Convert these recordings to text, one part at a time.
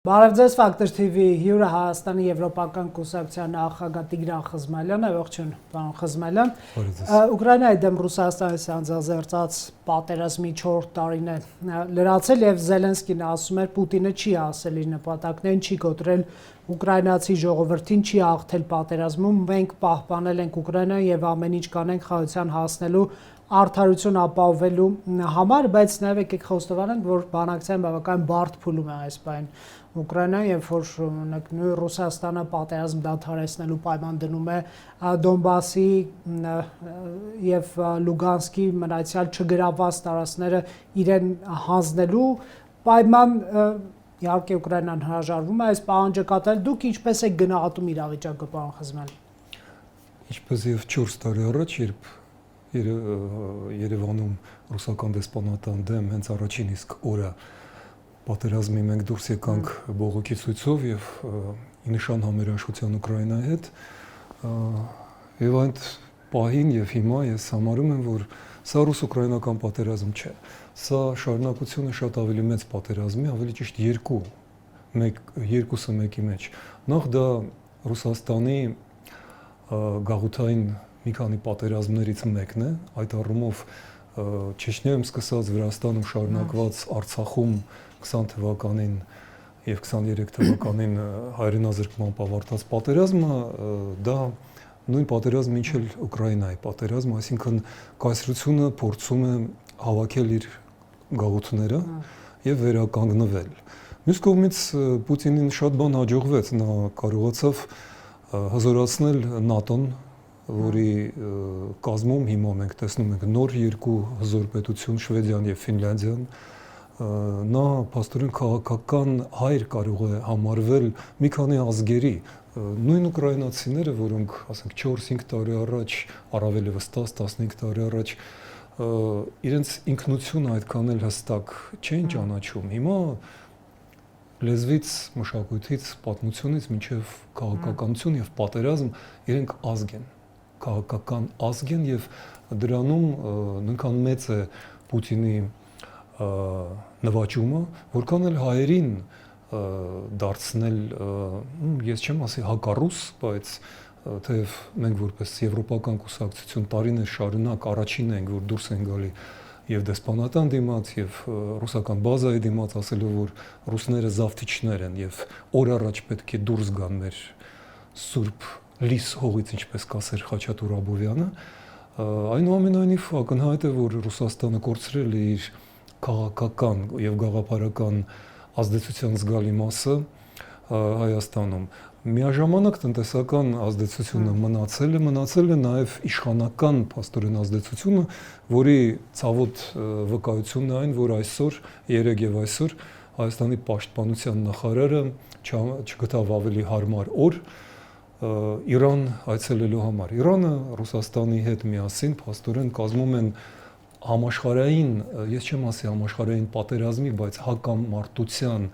Բարև ձեզ, Factor TV հյուրը Հայաստանի Եվրոպական կուսակցության նախագահ Տիգրան Խզմելյանը, ողջույն, պարոն Խզմելյան։ Ուկրաինայի դեմ Ռուսաստանի սանձազերծած պատերազմի 4 տարին է լրացել եւ Զելենսկին ասում էր Պուտինը չի հասել իր նպատակներին, չի կոտրել ուկրաինացի ժողովրդին, չի աղթել պատերազմում, մենք պահպանել ենք Ուկրաինան եւ ամեն ինչ կանենք խաղաղության հասնելու արդարություն ապահովելու համար, բայց նաև եկեք խոստովանենք, որ բանակցային բավական բարդ փուլում է այս բան Ուկրաինան, երբ որ նույն Ռուսաստանը պատերազմ դադարեցնելու պայման դնում է Դոնբասի եւ Լուգանսկի մնացյալ չգրավված տարածքները իրեն հանձնելու պայման, իհարկե Ուկրաինան հրաժարվում է այս պահանջը կատարել, դուք ինչպես եք գնահատում իրավիճակը, պարոն Խզմելյան։ Ինչպես եւ 4 տարի առաջ, երբ Երևանում ռուսական դեսպանատան դեմ հենց առաջին իսկ օրը պատերազմի մենք դուրս եկանք բողոքի ցույցով եւ ի նշան համերաշխության Ուկրաինայի հետ եւ այդ պահին եւ հիմա ես համարում եմ, որ սա ռուս-ուկրաինական պատերազմ չէ, սա շարունակությունը շատ ավելի մեծ պատերազմի, ավելի ճիշտ երկուսը մեկի մեջ։ Նախ դա Ռուսաստանի գաղութային մի քանի պատերազմներից մեկն է, այդ առումով Չեչնիայում սկսած Վրաստանում շարունակված Արցախում 20 թվականին եւ 23 թվականին հայրենազրկման ավարտած պատերազմը դա նույն պատերազմը ինչ էլ Ուկրաինայի պատերազմը, այսինքն կայսրությունը փորձում է հավաքել իր գաղութները եւ վերականգնվել։ Մյուս կողմից Պուտինին շատ բան հաջողվեց, նա կարողացավ հզորացնել ՆԱՏՕ-ն, որի կազմում հիմա մենք տեսնում ենք նոր երկու հզոր պետություն Շվեդիան եւ Ֆինլանդիան, նա փաստորեն քաղաքական հայր կարող է համարվել մի քանի ազգերի, նույն ուկրաինացիները, որոնք ասենք 4-5 տարի առաջ, առավել եւս 10-15 տարի առաջ իրենց ինքնությունը այդքան էլ հստակ չէին ճանաչում, հիմա լեզվից, մշակույթից, պատմությունից մինչև քաղաքականություն եւ պատերազմ իրենք ազգ են, քաղաքական ազգ են եւ դրանում նույնքան մեծ է Պուտինի նվաճումը, որքան էլ հայերին դարձնել, ես չեմ ասի հակառուս, բայց թեև մենք որպես եվրոպական կուսակցություն տարիներ շարունակ առաջինն ենք, որ դուրս են գալի եւ դեսպանատան դիմաց եւ ռուսական բազայի դիմաց ասելով, որ ռուսները զավթիչներ են եւ օր առաջ պետք է դուրս գան մեր սուրբ լիս հողից, ինչպես կասեր Խաչատուր Աբովյանը, այնուամենայնիվ ակնհայտ է, որ Ռուսաստանը կորցրել է իր քաղաքական եւ գաղափարական ազդեցության զգալի մասը Հայաստանում։ Միաժամանակ տնտեսական ազդեցությունը մնացել է նաև իշխանական փաստորեն ազդեցությունը, որի ցավոտ վկայությունն է այն, որ այսօր, երեկ եւ այսօր Հայաստանի պաշտպանության նախարարը չգտավ ավելի հարմար օր Իրան այցելելու համար։ Իրանը Ռուսաստանի հետ միասին փաստորեն կազմում են համաշխարհային, ես չեմ ասի համաշխարհային պատերազմի, բայց հակամարտության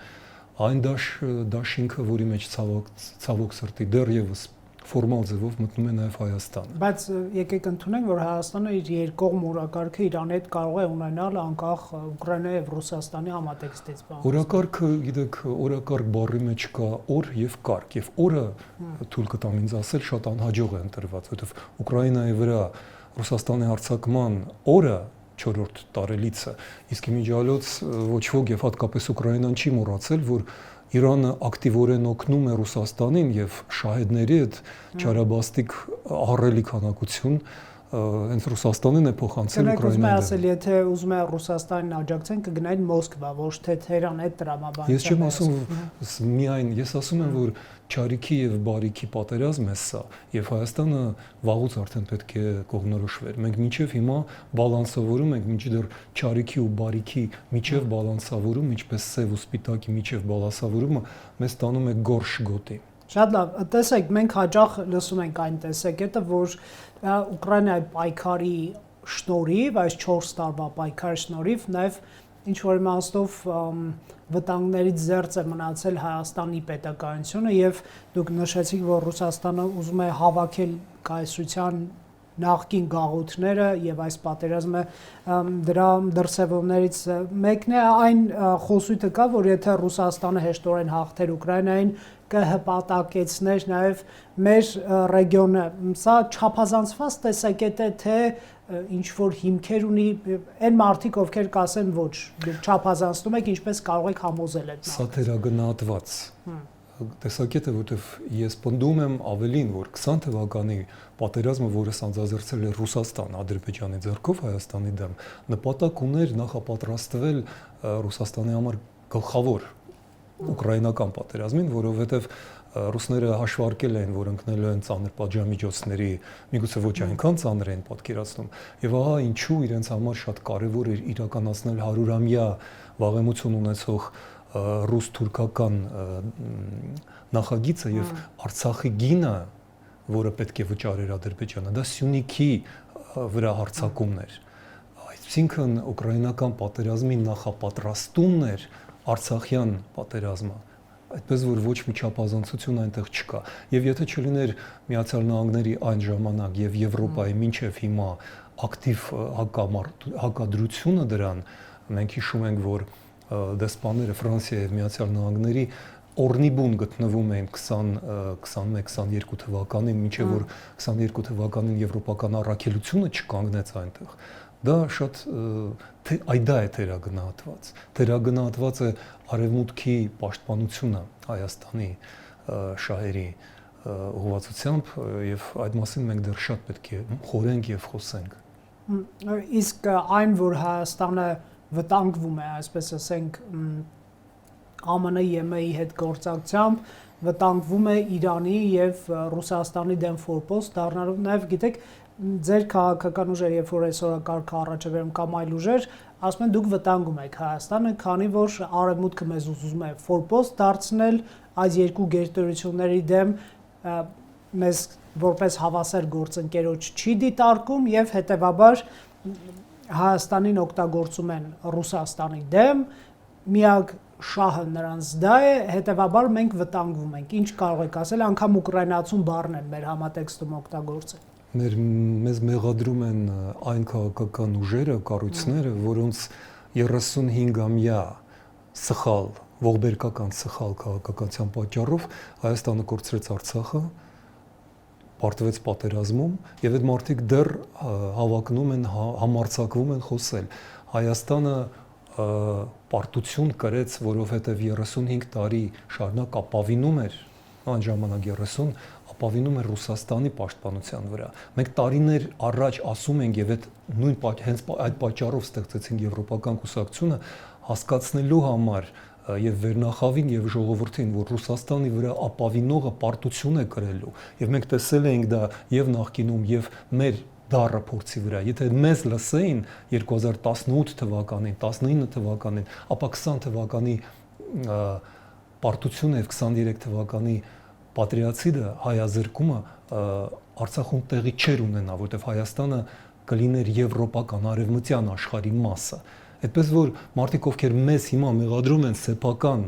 այն դաշինքը, որի մեջ ցավոք սրտի դեռևս ֆորմալ ձևով մտնում է նաև Հայաստանը։ Բայց եկեք ընդունենք, որ Հայաստանը իր երկկողմ օրակարգը Իրանի հետ կարող է ունենալ անկախ Ուկրաինայի եւ Ռուսաստանի համատեքստից։ Օրակարգը, գիտեք, օրակարգ բառի մեջ կա օր եւ կարգ, եւ օրը թույլ կտամ ինձ ասել շատ անհաջող է ընտրված, որովհետեւ Ուկրաինայի վրա Ռուսաստանի հարձակման օրը 4-րդ տարելիցը, իսկ իմիջիալոց ոչ ոք եւ հատկապես Ուկրաինան չի մոռացել, որ Իրանը ակտիվորեն օգնում է Ռուսաստանին եւ շահեդների հետ չարաբաստիկ ահռելի քանակություն հենց Ռուսաստանին է փոխանցել Ուկրաինային։ Ուզում եմ ասել, եթե ուզում է Ռուսաստանին աջակցեն, կգնային Մոսկվա, ոչ թե Թեհրան այդ տրամաբանության։ Ես չեմ ասում միայն, ես ասում եմ, որ չարիքի եւ բարիքի պատերազմ է սա, եւ Հայաստանը վաղուց արդեն պետք է կողմնորոշվեր։ Մենք մինչեւ հիմա բալանսավորում ենք, մինչդեռ չարիքի ու բարիքի միջև բալանսավորում, ինչպես սև ու սպիտակի միջև բալանսավորումը մեզ տանում է գորշ գոտի։ Շատ լավ, տեսեք, մենք հաճախ լսում ենք այն տեսակետը, որ Ուկրաինայի պայքարի շնորհիվ, այս 4 տարվա պայքարի շնորհիվ նաև ինչ որ իմաստով վտանգներից զերծ է մնացել Հայաստանի պետականությունը եւ դուք նշեցիք, որ Ռուսաստանը ուզում է հավաքել կայսրության նախկին գաղութները եւ այս պատերազմը դրա դրսևորումներից մեկն է այն խոսույթը կա, որ եթե Ռուսաստանը հեշտորեն հաղթեր Ուկրաինային, կհպատակեցներ նաեւ մեր ռեգիոնը։ Սա չափազանցված տեսակետ է, թե ինչ որ հիմքեր ունի այն մարդիկ, ովքեր կասեն ոչ, դուք չափազանցնում եք, ինչպես կարող եք համոզել այդ։ Սա թերագնահատված տեսակետ է, որտեղ ես պնդում եմ ավելին, որ 20 թվականի պատերազմը, որը սանձազերծել է Ռուսաստան Ադրբեջանի ձեռքով Հայաստանի դեմ, նպատակ ուներ նախապատրաստվել Ռուսաստանի համար գլխավոր ուկրաինական պատերազմին, որովհետև ռուսները հաշվարկել են, որ ընկնելու են ծանր պատժամիջոցների, միգուցե ոչ այնքան ծանր են պատկերացնում, եւ ահա ինչու իրենց համար շատ կարեւոր էր իրականացնել 100-ամյա վաղեմություն ունեցող ռուս-թուրքական նախագիծը եւ Արցախի գինը, որը պետք է վճարեր Ադրբեջանը, դա Սյունիքի վրա հարձակումն էր։ Այսինքն ուկրաինական պատերազմի նախապատրաստումն էր Արցախյան պատերազմը, այդպես որ ոչ մի չափազանցություն այնտեղ չկա։ Եվ եթե չլիներ Միացյալ Նահանգների այն ժամանակ եւ Եվրոպայի մինչեւ հիմա ակտիվ հակադրությունը դրան, մենք հիշում ենք, որ դեսպանները Ֆրանսիայի եւ Միացյալ Նահանգների օրնիբուն գտնվում էին 20-21-22 թվականին, մինչև որ 22 թվականին եվրոպական առաքելությունը չկանգնեց այնտեղ։ Դա շատ այդա է թերագնահատված։ Թերագնահատված է արևմուտքի պաշտպանությունը Հայաստանի շահերի ուղղվածությամբ եւ այդ մասին մենք դեռ շատ պետք է խորենք եւ խոսենք։ Իսկ այն, որ Հայաստանը վտանգվում է, այսպես ասենք, ԱՄՆ-ի ԵՄ-ի հետ գործակցությամբ վտանգվում է Իրանի եւ Ռուսաստանի դեմ ֆորպոստ դառնալով, նաեւ գիտեք, ձեր քաղաքական ուժերը, երբ որ այսօրակարգը առաջ է բերում կամ այլ ուժեր, ասում են դուք վտանգում եք Հայաստանը, քանի որ արևմուտքը մեզ ուզում է ֆորպոստ դարձնել այս երկու գերտերությունների դեմ, մեզ որպես հավասար գործընկերոջ չի դիտարկում եւ հետեւաբար Հայաստանին օգտագործում են Ռուսաստանի դեմ, միակ շահը նրանց դա է, հետեւաբար մենք վտանգվում ենք։ Ինչ կարող եք ասել, անգամ ուկրաինացուն բառն են մեր համատեքստում օգտագործել։ Մեզ մեղադրում են այն քաղաքական ուժերը, կառույցները, որոնց 35-ամյա սխալ, ողբերգական սխալ քաղաքականության պատճառով Հայաստանը կորցրեց Արցախը, պարտվեց պատերազմում եւ այդ մարդիկ դեռ հավակնում են, համարձակվում են խոսել։ Հայաստանը պարտություն կրեց, որովհետեւ 35 տարի շարունակ ապավինում էր, այն ժամանակ 30 ապավինում էր Ռուսաստանի պաշտպանության վրա։ Մենք տարիներ առաջ ասում ենք եւ այդ նույն հենց այդ պատճառով ստեղծեցինք եվրոպական կուսակցությունը հասկացնելու համար եւ վերնախավին եւ ժողովրդին, որ Ռուսաստանի վրա ապավինողը պարտություն է կրելու եւ մենք տեսել ենք դա եւ նախկինում եւ մեր դառը փորձի վրա։ Եթե մեզ լսեին 2018 թվականին, 19 թվականին, ապա 20 թվականի պարտությունը եւ 23 թվականի պատրիացիդը, հայազրկումը Արցախում տեղի չէր ունենա, որտեղ Հայաստանը կլիներ եվրոպական արևմտյան աշխարհի մասը։ Այդպես որ մարդիկ, ովքեր մեզ հիմա մեղադրում են սեփական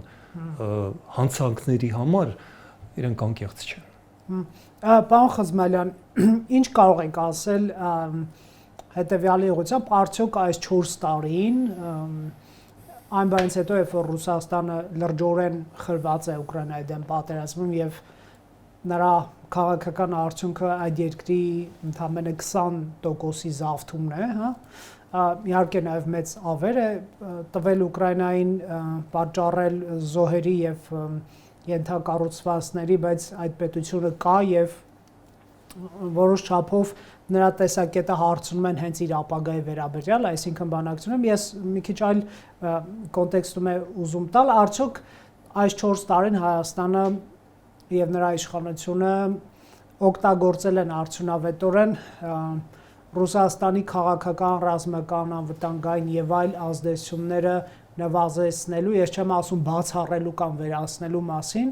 հանցանքների համար, իրենք անկեղծ չեն։ Պարոն Խզմալյան, ինչ կարող եք ասել հետեւյալի ուղղությամբ, արդյոք այս 4 տարին այն բանից հետո, երբ որ Ռուսաստանը լրջորեն խրված է Ուկրաինայի դեմ պատերազմում եւ նրա քաղաքական արդյունքը այդ երկրի ընդամենը 20%-ի զավթումն է, հա, իհարկե նաև մեծ ավեր է տվել Ուկրաինային, պատճառել զոհերի եւ ենթակառուցվածքների, բայց այդ պետությունը կա եւ որոշ չափով նրա տեսակետը հարցնում են հենց իր ապագայի վերաբերյալ, այսինքն բանակցությունում ես մի քիչ այլ կոնտեքստում է ուզում տալ, արդյոք այս 4 տարին Հայաստանը եւ նրա իշխանությունը օգտագործել են արդյունավետորեն Ռուսաստանի քաղաքական, ռազմական, անվտանգային եւ այլ ազդեցությունները նվազեցնելու, ես չեմ ասում բացառելու կամ վերացնելու մասին,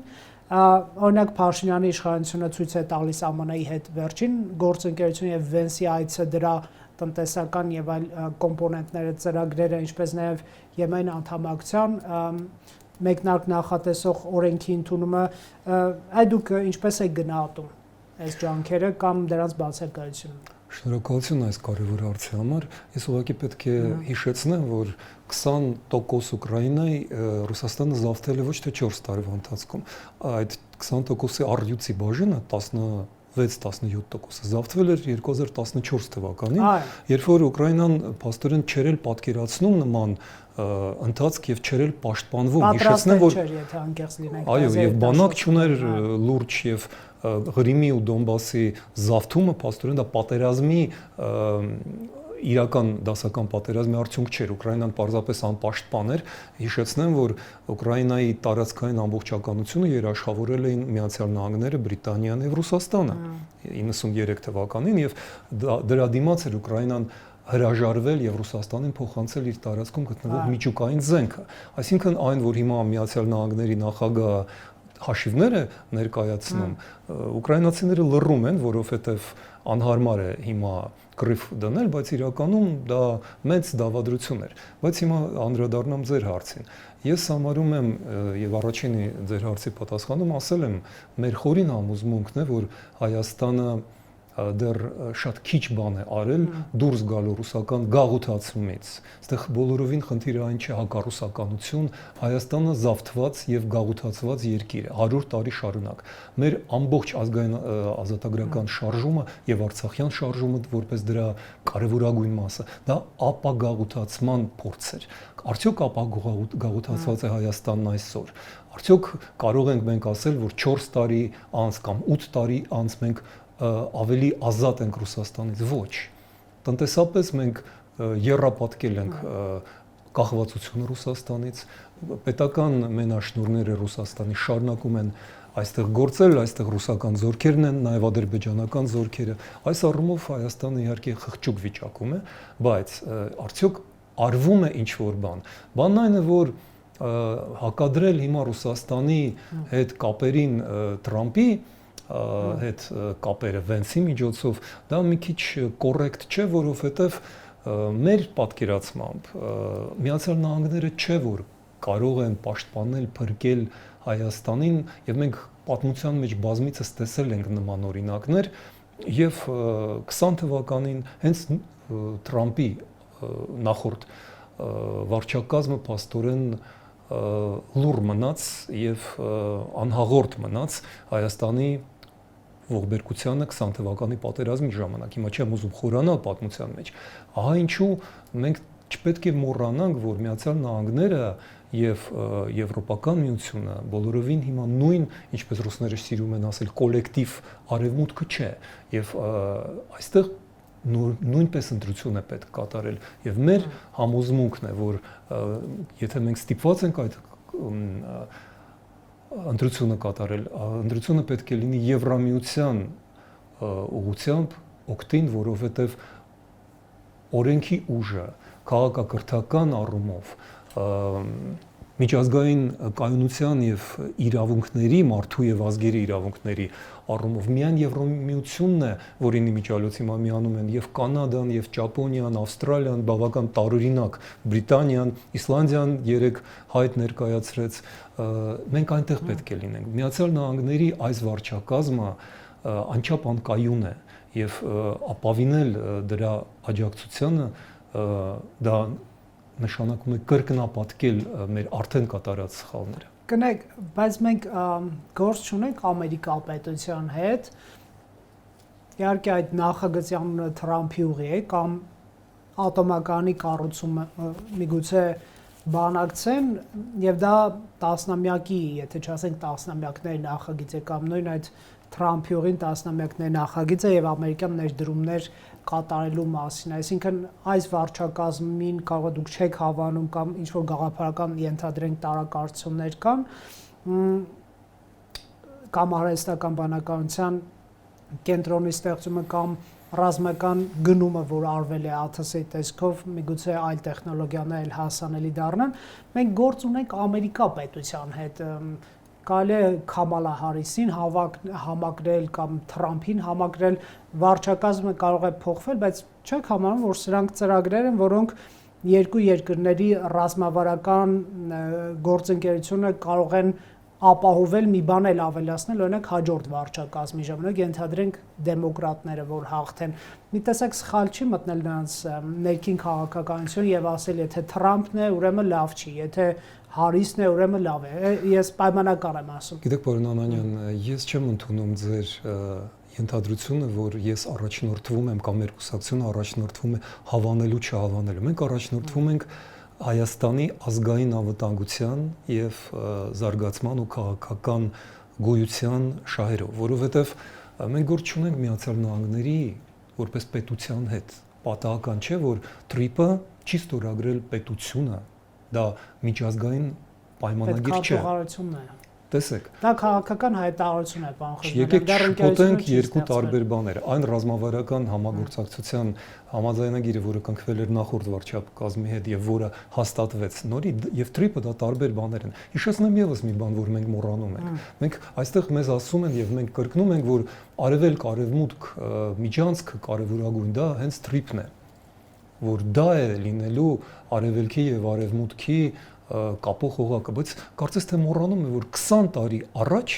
օրինակ Փաշինյանի իշխանությունը ցույց է տալիս ԱՄՆ-ի հետ վերջին գործընկերությունը եւ Վենսի այցը դրա տնտեսական եւ այլ կոմպոնենտները, ծրագրերը, ինչպես նաեւ ԵՄ-ին անդամակցության մեկնարկ նախատեսող օրենքի ընդունումը, այդ դուք ինչպես եք գնահատում այս ջանքերը կամ դրանց բացակայությունը։ Շնորհակալություն այս կարևոր հարցի համար։ Ես ուղղակի պետք է հիշեցնեմ, որ 20% Ուկրաինայի Ռուսաստանը զավթել է ոչ թե 4 տարվա ընթացքում, այդ 20%-ի առյուծի բաժինը 16-17% զավթվել էր 2014 թվականին, երբ որ Ուկրաինան փաստորեն չէր էլ պատկերացնում նման ընթացք եւ չէր էլ պաշտպանվում, հիշեցնեմ, որ եթե անկեղծ լինենք, այո, եւ բանակ չուներ լուրջ եւ Ղրիմի ու Դոնբասի զավթումը փաստորեն դա պատերազմի իրական դասական պատերազմի արդյունք չէր։ Ուկրաինան պարզապես անպաշտպան էր։ Հիշեցնեմ, որ Ուկրաինայի տարածքային ամբողջականությունը երաշխավորել էին Միացյալ Նահանգները, Բրիտանիան եւ Ռուսաստանը 93 թվականին եւ դրա դիմաց էր Ուկրաինան հրաժարվել եւ Ռուսաստանին փոխանցել իր տարածքում գտնվող միջուկային զենքը։ Այսինքն այն, որ հիմա Միացյալ Նահանգների նախագահը հաշիվները ներկայացնում, ուկրաինացիները լռում են, որովհետև անհարմար է հիմա կռիվ դնել, բայց իրականում դա մեծ դավադրություն էր։ Բայց հիմա անդրադառնամ ձեր հարցին։ Ես համարում եմ եւ առաջինի ձեր հարցի պատասխանում ասել եմ, մեր խորին համոզմունքն է, որ Հայաստանը դեռ շատ քիչ բան է արել դուրս գալու ռուսական գաղութացումից։ Այստեղ բոլորովին խնդիրը այն չէ հակառուսականություն, Հայաստանը զավթված եւ գաղութացված երկիր է 100 տարի շարունակ։ Մեր ամբողջ ազգային ազատագրական շարժումը եւ արցախյան շարժումը որպես դրա կարևորագույն մասը, դա ապագաղութացման փորձ էր։ Արդյոք ապագաղութացված է Հայաստանն այսօր։ Արդյոք կարող ենք մենք ասել, որ 4 տարի անց կամ 8 տարի անց մենք ավելի ազատ ենք Ռուսաստանից, ոչ։ Տնտեսապես մենք եռապատկել ենք կախվածությունը Ռուսաստանից, պետական մենաշնորհները Ռուսաստանի շարունակում են այստեղ գործել, այստեղ ռուսական զորքերն են, նաև ադրբեջանական զորքերը։ Այս առումով Հայաստանը իհարկե խղճուկ վիճակում է, բայց արդյոք արվում է ինչ-որ բան։ Բանն այն է, որ հակադրել հիմա Ռուսաստանի հետ կապերին Թրամփի հետ կապերը Վենսի միջոցով դա մի քիչ կոռեկտ չէ, որովհետև մեր պատկերացմամբ Միացյալ Նահանգները չէ որ կարող են պաշտպանել, փրկել Հայաստանին եւ մենք պատմության մեջ բազմիցս տեսել ենք նման օրինակներ եւ 20 թվականին հենց Թրամփի նախորդ վարչակազմը փաստորեն լուր մնաց եւ անհաղորդ մնաց Հայաստանի ողբերգությանը 20 թվականի պատերազմի ժամանակ։ Հիմա չեմ ուզում խորանալ պատմության մեջ։ Ահա ինչու մենք չպետք է մոռանանք, որ Միացյալ Նահանգները եւ Եվրոպական միությունը բոլորովին հիմա նույն, ինչպես ռուսները սիրում են ասել, կոլեկտիվ արևմուտքը չէ։ Եվ այստեղ նույնպես ընտրություն է պետք կատարել։ Եվ մեր համոզմունքն է, որ եթե մենք ստիպված ենք այդ ընտրությունը կատարել, ընտրությունը պետք է լինի Եվրամիության ուղղությամբ օգտին, որովհետև օրենքի ուժը, քաղաքակրթական առումով, միջազգային կայունության եւ իրավունքների, մարդու եւ ազգերի իրավունքների առումով միայն Եվրամիությունն է, որին իմիջիալոց հիմա միանում են եւ Կանադան, եւ Ճապոնիան, Ավստրալիան, բավական տարօրինակ Բրիտանիան, Իսլանդիան երեք հայտ ներկայացրեց, մենք այնտեղ պետք է լինենք։ Միացյալ Նահանգների այս վարչակազմը անչափ անկայուն է եւ ապավինել դրա աջակցությանը դա նշանակում է կրկնապատկել մեր արդեն կատարած սխալները։ Կնեք, բայց մենք գործ չունենք Ամերիկա պետության հետ։ Իհարկե այդ նախագծի անունը Թրամփի ուղի է կամ ատոմականի կառուցումը միգուցե բանակցեն եւ դա տասնամյակի, եթե չասենք տասնամյակների նախագիծ է կամ նույն այդ Թրամփի ուղին տասնամյակների նախագիծ է եւ ամերիկյան ներդրումներ կատարելու մասին, այսինքն այս վարչակազմին կարող դուք չեք հավանում կամ ինչ որ գաղափարական ենթադրենք տարակարծություններ կան կամ արհեստական բանականության կենտրոնի ստեղծումը կամ ռազմական գնումը, որ արվել է ԱԹՍ-ի տեսքով, միգուցե այլ տեխնոլոգիաներ էլ հասանելի դառնան, մենք գործ ունենք Ամերիկա պետության հետ, կարելի է Քամալա Հարիսին համակրել կամ Թրամփին համակրել, վարչակազմը կարող է փոխվել, բայց չեք համարում, որ սրանք ծրագրեր են, որոնք երկու երկրների ռազմավարական գործընկերությունը կարող են ապահովել մի բան էլ ավելացնել, օրինակ հաջորդ վարչակազմի ժամանակ ենթադրենք դեմոկրատները, որ հաղթեն։ Մի տեսակ սխալ չի մտնել նրանց ներքին քաղաքականություն եւ ասել, եթե Թրամփն է, ուրեմն լավ չի, եթե Հարիսն է, ուրեմն լավ է։ Ես պայմանական եմ ասում։ Գիտեք, պարոն Ամանյան, ես չեմ ընդունում ձեր ենթադրությունը, որ ես առաջնորդվում եմ կամ մեր կուսակցությունը առաջնորդվում է հավանելու չհավանելու։ Մենք առաջնորդվում ենք Հայաստանի ազգային անվտանգության եւ զարգացման ու քաղաքական գոյության շահերով, որովհետեւ մենք գործ չունենք Միացյալ Նահանգների որպես պետության հետ։ Պատահական չէ, որ TRIP-ը չի ստորագրել պետությունը, դա միջազգային պայմանագիր չէ։ Պետքարտուղարությունն է։ Տեսեք։ Դա քաղաքական հայտարարություն է, պարոն Խզմելյան։ Եկեք շփոթենք երկու տարբեր բաներ։ Այն ռազմավարական համագործակցության համաձայնագիրը, որը կնքվել էր նախորդ վարչակազմի հետ եւ որը հաստատվեց նորի, եւ TRIP-ը դա տարբեր բաներ են։ Հիշեցնեմ եւս մի բան, որ մենք մոռանում ենք։ Մենք այստեղ մեզ ասում են եւ մենք կրկնում ենք, որ արևելք-արևմուտք միջանցքը կարևորագույն դա հենց TRIP-ն է, որ դա է լինելու արևելքի եւ արևմուտքի կապող օղակը, բայց կարծես թե մոռանում է, որ 20 տարի առաջ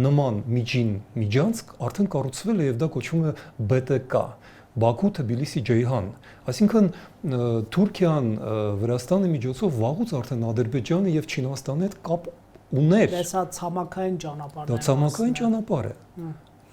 նման միջին միջանցք արդեն կառուցվել է եւ դա կոչվում է BTK, Բաքու Թբիլիսի Ջեյհան, այսինքն Թուրքիան Վրաստանի միջոցով վաղուց արդեն Ադրբեջանը եւ Չինաստանի հետ կապ ուներ։ Դա ցամաքային ճանապարհ է։ Դա ցամաքային ճանապարհ է։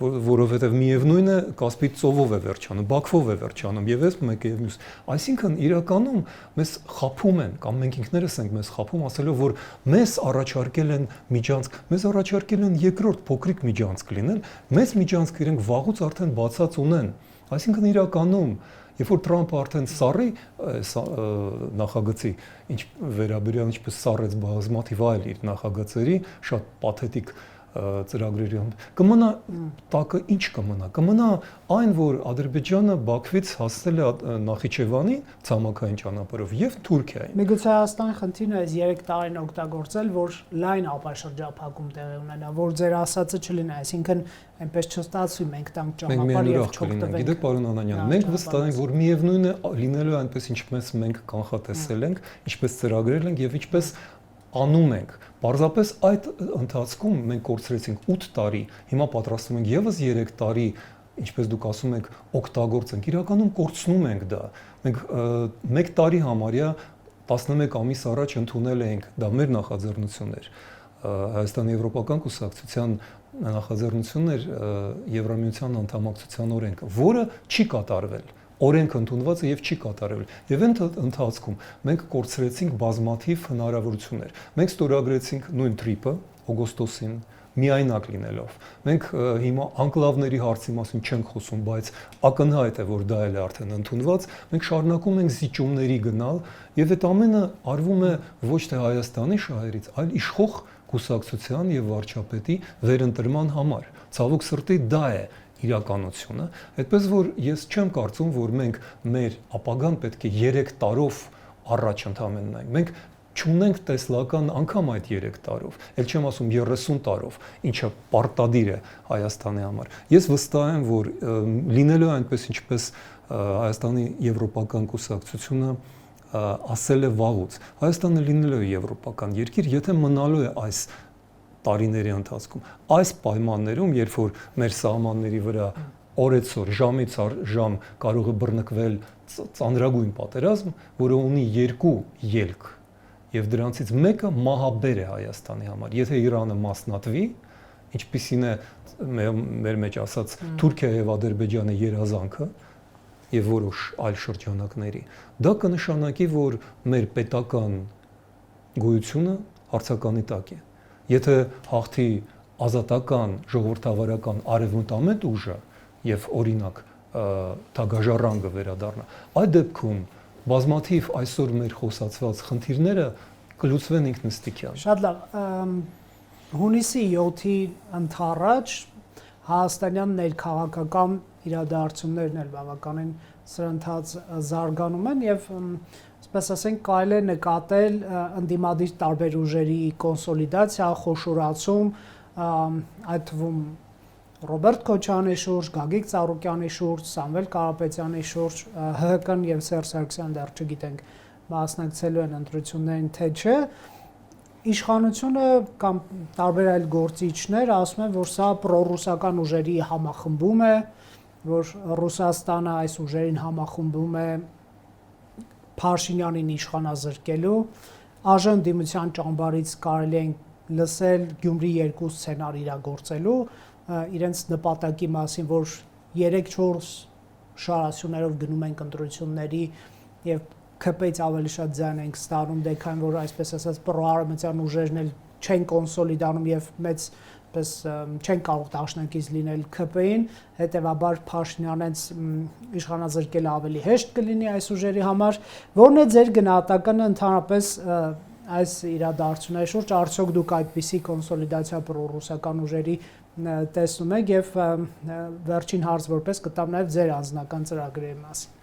Որովհետև միևնույն է Կասպից ծովով է վերջանում, Բաքվով է վերջանում եւ այս մեկը եւ մյուս։ Այսինքն իրականում մեզ խափում են կամ մենք ինքներս ենք մեզ խափում ասելով, որ մեզ առաջարկել են միջանցք, մեզ առաջարկել են երկրորդ փոքրիկ միջանցք լինել, մեծ միջանցք իրենք վաղուց արդեն բացած ունեն։ Այսինքն իրականում երբ որ Թրամփը արդեն սառի նախագծի ինչ վերաբերյալ ինչպես սառեց բազմաթիվ այլ իր նախագծերի շատ պաթետիկ ծրագրերի կմնա տակը ինչ կմնա այն որ Ադրբեջանը Բաքվից հասել է Նախիջևանի ցամաքային ճանապարհով եւ Թուրքիային։ Միգուցե Հայաստանի խնդիրն է 3 տարին օգտագործել, որ լայն ապաշրջափակում տեղի ունենա, որ ձեր ասածը չլինի, այսինքն այնպես չստացվի մենք տանք ճանապարհ եւ չօգտվենք։ Գիտեք, պարոն Անանյան, մենք վստահ ենք, որ միևնույն է լինելու այնպես ինչպես մենք կանխատեսել ենք, ինչպես ծրագրել ենք եւ ինչպես անում ենք։ Պարզապես այդ ընթացքում մենք կորցրեցինք 8 տարի, հիմա պատրաստվում ենք եւս 3 տարի, ինչպես դուք ասում եք, օգտագործենք։ Իրականում կորցնում ենք դա։ Մենք 1 տարի համարյա 11 ամիս առաջ ընդունել էինք, դա մեր նախաձեռնությունն էր, Հայաստանի Եվրոպական կուսակցության նախաձեռնությունն էր Եվրամիության անդամակցության օրենքը, որը չի կատարվել։ Օրենք ընդունված է եւ չի կատարվել։ Եվ այն ընթացքում մենք կորցրեցինք բազմաթիվ հնարավորություններ։ Մենք ստորագրեցինք նույն TRIP-ը օգոստոսին միայնակ լինելով։ Մենք հիմա անկլավների հարցի մասին չենք խոսում, բայց ակնհայտ է, որ դա էլ է արդեն ընդունված։ Մենք շարունակում ենք զիջումների գնալ եւ այդ ամենը արվում է ոչ թե Հայաստանի շահերից, այլ իշխող կուսակցության եւ վարչապետի վերընտրման համար։ Ցավոք սրտի դա է իրականությունը, այդպես որ ես չեմ կարծում, որ մենք մեր ապագան պետք է 3 տարով առաջ ընդհանրեն նայենք։ Մենք չունենք տեսլական անգամ այդ 3 տարով, ել չեմ ասում 30 տարով, ինչը պարտադիր է Հայաստանի համար։ Ես վստահ եմ, որ լինելու է այնպես ինչպես Հայաստանի Եվրոպական կուսակցությունը ասել է վաղուց։ Հայաստանը լինելու է եվրոպական երկիր, եթե մնալու է այս տարիների ընթացքում։ Այս պայմաններում, երբ որ մեր սահմանների վրա օրեցօր ժամից ժամ կարող է բռնկվել ծանրագույն պատերազմ, որը ունի 2 ելք, եւ դրանցից մեկը մահաբեր է Հայաստանի համար։ Եթե Իրանը մասնատվի, ինչպիսին է մեր մեջ ասած Թուրքիա եւ Ադրբեջանի երազանքը եւ որոշ այլ շրջանակների, դա կնշանակի, որ մեր պետական գոյությունը հարցականի տակ է։ Եթե հաղթի ազատական, ժողովրդավարական արևմտամետ ուժը եւ օրինակ թագաժառանգը վերադառնա, այդ դեպքում բազմաթիվ այսօր մեր խոսացված խնդիրները կլուծվեն ինքնըստինքյան։ Շատ լավ։ Հունիսի 7-ի ընթառաջ հայաստանյան ներքաղաքական իրադարձություններն էլ բավականին սրընթաց զարգանում են եւ այսպես ասենք կարելի է նկատել ընդդիմադիր տարբեր ուժերի կոնսոլիդացիա, խոշորացում, այդ թվում Ռոբերտ Քոչարյանի շուրջ, Գագիկ Ծառուկյանի շուրջ, Սամվել Կարապետյանի շուրջ, ՀՀԿ-ն եւ Սերժ Սարգսյանը դեռ չգիտենք մասնակցելու են ընտրություններին թե չէ։ Իշխանությունը կամ տարբեր այլ գործիչներ ասում են, որ սա պրոռուսական ուժերի համախմբում է, որ Ռուսաստանը այս ուժերին համախմբում է Փաշինյանին իշխանազրկելու, ԱԺ ընդդիմության ճամբարից կարելի է լսել Գյումրի 2 սցենար իրագործելու, իրենց նպատակի մասին, որ 3-4 շարասյուներով գնում ենք ընտրությունների եւ ԿՊ-ից ավելի շատ ձայն ենք ստանում, դեքան որ այսպես ասած պրոարմենցիան ուժերն էլ չեն կոնսոլիդանում եւ մեծ պես չեն կարող դաշնակից լինել ԿՊ-ին, հետեւաբար Փաշինյանից իշխանազրկելը ավելի հեշտ կլինի այս ուժերի համար, որն է ձեր գնահատականը ընդհանրապես այս իրադարձությունների շուրջ, արդյոք դուք այդպիսի կոնսոլիդացիա պրոռուսական ուժերի տեսնում եք եւ վերջին հարց որպես կտամ նաեւ ձեր անձնական ծրագրերի մասին։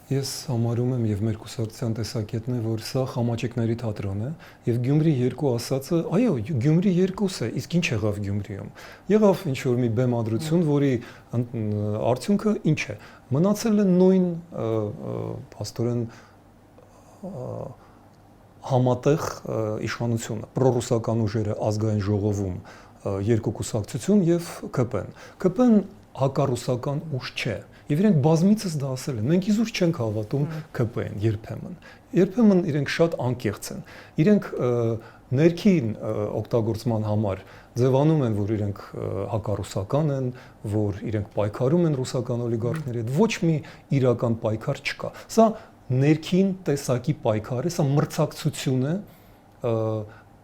Ես համարում եմ եւ մեր կուսակցության տեսակետն է, որ սա խամաճիկների թատրոն է եւ Գյումրի 2 ասածը, այո, Գյումրի 2 է, իսկ ինչ եղավ Գյումրիում։ Եղավ ինչ որ մի բեմադրություն, որի արդյունքը ինչ է։ Մնացել է նույն փաստորեն համատեղ իշխանությունը, պրոռուսական ուժերը ազգային ժողովում երկու կուսակցություն եւ ԿՊ-ն։ ԿՊ-ն հակառուսական ուժ չէ։ Եվ իրենք բազմիցս դա ասել են։ Մենք իզուր չենք հավատում ԿՊ-ին երբեմն։ Երբեմն իրենք շատ անկեղծ են։ Իրենք ներքին օգտագործման համար ձևանում են, որ իրենք հակառուսական են, որ իրենք պայքարում են ռուսական օլիգարխների հետ։ Ոչ մի իրական պայքար չկա։ Սա ներքին տեսակի պայքար է, սա մրցակցություն է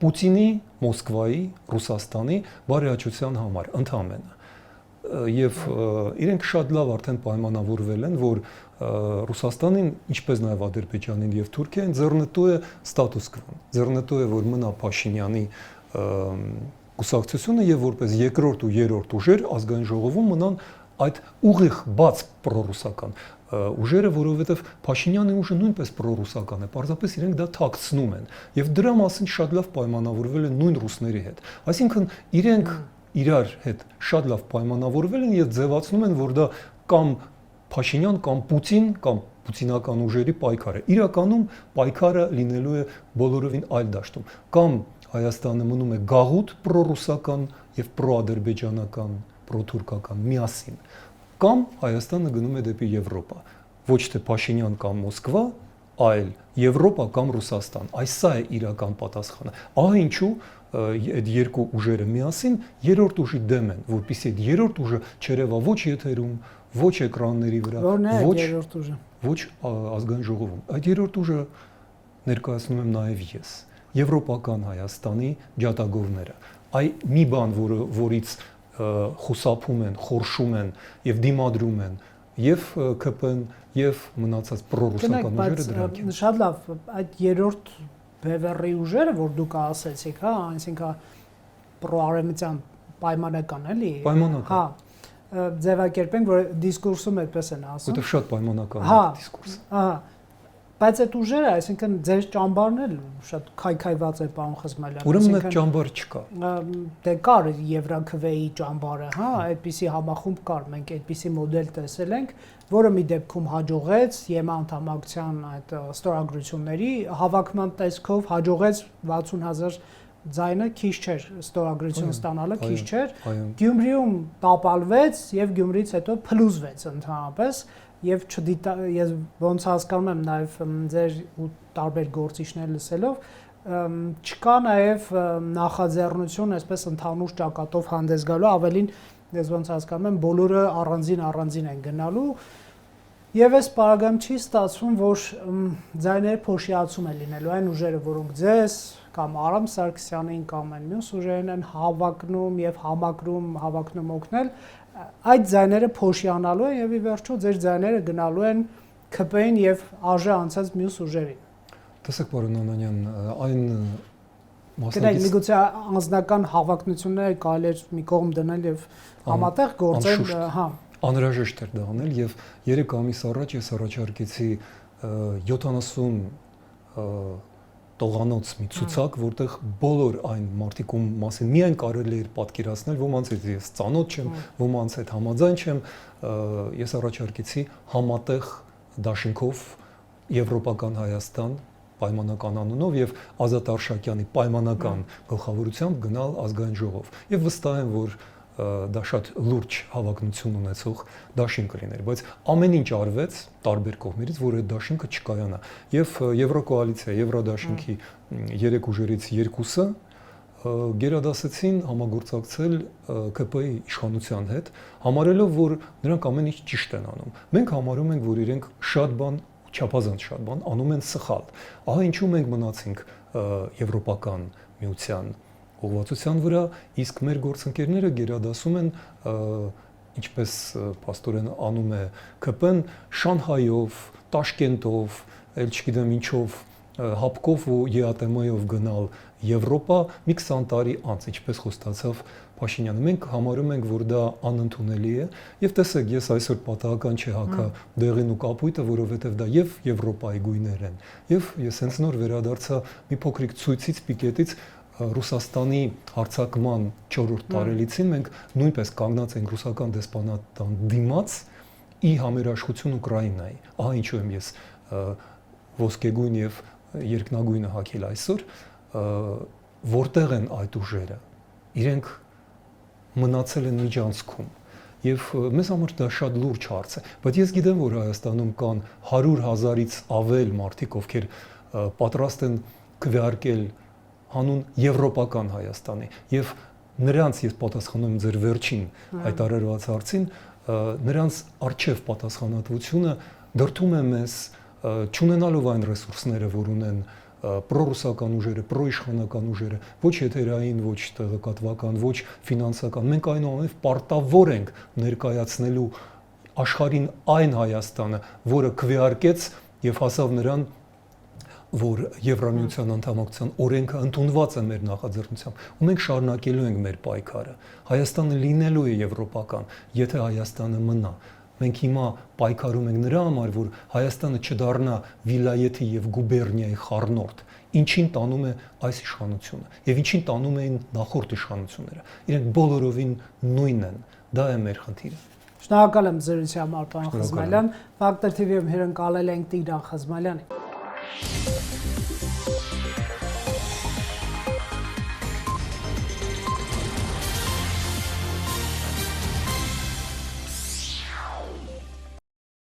Պուտինի, Մոսկվայի, Ռուսաստանի բարեհաճության համար ընդհանրապես։ Եվ իրենք շատ լավ արդեն պայմանավորվել են, որ Ռուսաստանին, ինչպես նաև Ադրբեջանին եւ Թուրքիային ձեռնտու է ստատուս կվոն։ Ձեռնտու է, որ մնա Փաշինյանի կուսակցությունը եւ որպես երկրորդ ու երրորդ ուժեր ազգային ժողովում մնան այդ ուղիղ բաց պրոռուսական ուժերը, որովհետեւ Փաշինյանի ուժը նույնպես պրոռուսական է, պարզապես իրենք դա թաքցնում են եւ դրա մասին շատ լավ պայմանավորվել են նույն ռուսների հետ։ Այսինքն իրենք իրար հետ շատ լավ պայմանավորվել են եւ ձևացնում են, որ դա կամ Փաշինյան կամ Պուտին կամ պուտինական ուժերի պայքար է։ Իրականում պայքարը լինելու է բոլորովին այլ դաշտում։ Կամ Հայաստանը մնում է գաղութ պրոռուսական եւ պրոադրբեջանական, պրոթուրքական միասին, կամ Հայաստանը գնում է դեպի Եվրոպա։ Ոչ թե Փաշինյան կամ Մոսկվա, այլ Եվրոպա կամ Ռուսաստան։ Այս սա է իրական պատասխանը։ Ահա ինչու այդ երկու ուժերը միասին երրորդ ուժի դեմ են, որպեսզի այդ երրորդ ուժը չերևա ոչ եթերում, ոչ էկրանների վրա, ոչ ազգային ժողովում։ Այդ երրորդ ուժը ներկայացնում եմ նաև ես, եվրոպական Հայաստանի ջատագովները։ Այ մի բան, որից խուսափում են, խորշում են եւ դիմադրում են եւ ԿՊ-ն եւ մնացած պրոռուսական ուժերը դրանք են։ Շատ լավ, այդ երրորդ բևեռի ուժերը, որ դուք ասացիք, հա, այսինքն պրոարմենցիան պայմանական էլի։ Պայմանական։ Հա, ձևակերպենք, որ դիսկուրսում այդպես են ասում։ Որտեղ շատ պայմանական է դիսկուրսը։ Ահա։ Բայց այդ ուժերը, այսինքն ձեր ճամբարն էլ շատ քայքայված է, պարոն Խզմալյան։ Ուրեմն այդ ճամբար չկա։ Դե կար Եվրաքվեի ճամբարը, հա, այդպիսի համախումբ կար, մենք այդպիսի մոդել տեսել ենք, որը մի դեպքում հաջողեց ԵՄ անդամակցության այդ ստորագրությունների հավաքման տեսքով հաջողեց 60000 ձայնը քիչ չէր, ստորագրություն ստանալը քիչ չէր։ Գյումրիում տապալվեց եւ Գյումրից հետո փլուզվեց ընդհանրապես եւ ես ոնց հասկանում եմ նաեւ ձեր ու տարբեր գործիչներ լսելով չկա նաեւ նախաձեռնություն այսպես ընդհանուր ճակատով հանդես գալու, ավելին ես ոնց հասկանում եմ բոլորը առանձին են գնալու եւ այս պարագայում չի ստացվում, որ ձայների փոշիացում է լինելու այն ուժերը, որոնք ձեզ կամ Արամ Սարգսյանին կամ այն մյուս ուժերին են հավակնում եւ հավակնում օգնել, այդ ձայները փոշիանալու են եւ ի վերջո ձեր ձայները գնալու են ԿՊ-ին եւ ԱԺ անցած մյուս ուժերին։ Տեսեք, պարոն Անանյան, այն մասնակից միգուցե անձնական հավակնությունները կարելի է մի կողմ դնել եւ համատեղ գործել, հա։ Անհրաժեշտ էր դա անել եւ 3 ամիս առաջ ես առաջարկեցի 70 տողանոց մի ցուցակ, որտեղ բոլոր այն մարտիկում մասին միայն կարելի էր պատկերացնել, ոմանց հետ ես ծանոթ չեմ, ոմանց հետ համաձայն չեմ, ես առաջարկեցի համատեղ դաշինքով Եվրոպական Հայաստան, պայմանական անունով եւ Ազատ Արշակյանի պայմանական գլխավորությամբ գնալ ազգային ժողով։ Եվ վստահ եմ, որ դա շատ լուրջ հավակնություն ունեցող դաշինք կլիներ, բայց ամեն ինչ արվեց տարբեր կողմերից, որ այդ դաշինքը չկայանա։ Եվ Եվրոկոալիցիա, Եվրադաշինքի 3 ուժերից 2-ը գերադասեցին համագործակցել ԿՊ-ի իշխանության հետ, համարելով, որ նրանք ամեն ինչ ճիշտ են անում։ Մենք համարում ենք, որ իրենք շատ բան, չափազանց շատ բան անում են սխալ։ Ահա ինչու մենք մնացինք Եվրոպական միության ուղղվածության վրա, իսկ մեր գործընկերները գերադասում են, ինչպես պաստորեն անում է ԿՊ-ն, Շանհայով, Տաշկենտով, էլ չգիտեմ ինչով, հապկով ու ԵԱՏՄ-ով գնալ Եվրոպա մի 20 տարի անց, ինչպես խոստացավ Փաշինյանը։ Մենք համարում ենք, որ դա անընդունելի է, եւ տեսեք, ես այսօր պատահական չի հակա դեղին ու կապույտը, որովհետեւ դա եւ Եվրոպայի գույներ են։ Եվ ես հենց նոր վերադարձա մի փոքրիկ ցույցից, պիկետից Ռուսաստանի հարձակման 4-րդ տարելիցին մենք նույնպես կանգնած ենք ռուսական դեսպանատան դիմաց ի համերաշխություն Ուկրաինայի։ Ահա ինչու եմ ես ոսկեգույն եւ երկնագույնը հագել այսօր, որտեղ են այդ ուժերը։ Իրենք մնացել են միջանցքում եւ մեզ համար դա շատ լուրջ հարց է, բայց ես գիտեմ, որ Հայաստանում կան 100,000-ից ավել մարդիկ, ովքեր պատրաստ են քվեարկել հանուն եվրոպական Հայաստանի եւ նրանց ես պատասխանում եմ ձեր վերջին հայտարարված հարցին, նրանց արժև պատասխանատվությունը դրդում է մեզ չունենալով այն ռեսուրսները, որ ունեն պրոռուսական ուժերը, պրոիշխանական ուժերը, ոչ եթերային, ոչ տեղեկատվական, ոչ ֆինանսական։ Մենք այնուամենայնիվ պարտավոր ենք ներկայացնելու աշխարհին այն Հայաստանը, որը քվեարկեց եւ հասավ նրան, որ Եվրամիության անդամակցության օրենքը ընդունված է մեր նախաձեռնությամբ, ու մենք շարունակելու ենք մեր պայքարը։ Հայաստանը լինելու է եվրոպական, եթե Հայաստանը մնա։ Մենք հիմա պայքարում ենք նրա համար, որ Հայաստանը չդառնա վիլայեթի եւ գուբերնիայի խառնորդ, ինչին տանում է այս իշխանությունը եւ ինչին տանում էին նախորդ իշխանությունները։ Իրենք բոլորովին նույնն են։ Դա է մեր խնդիրը։ Շնորհակալ եմ զրույցի համար, պարոն Խզմալյան։ Ֆակտոր TV-ում հյուրընկալել ենք Տիգրան Խզմալյանին։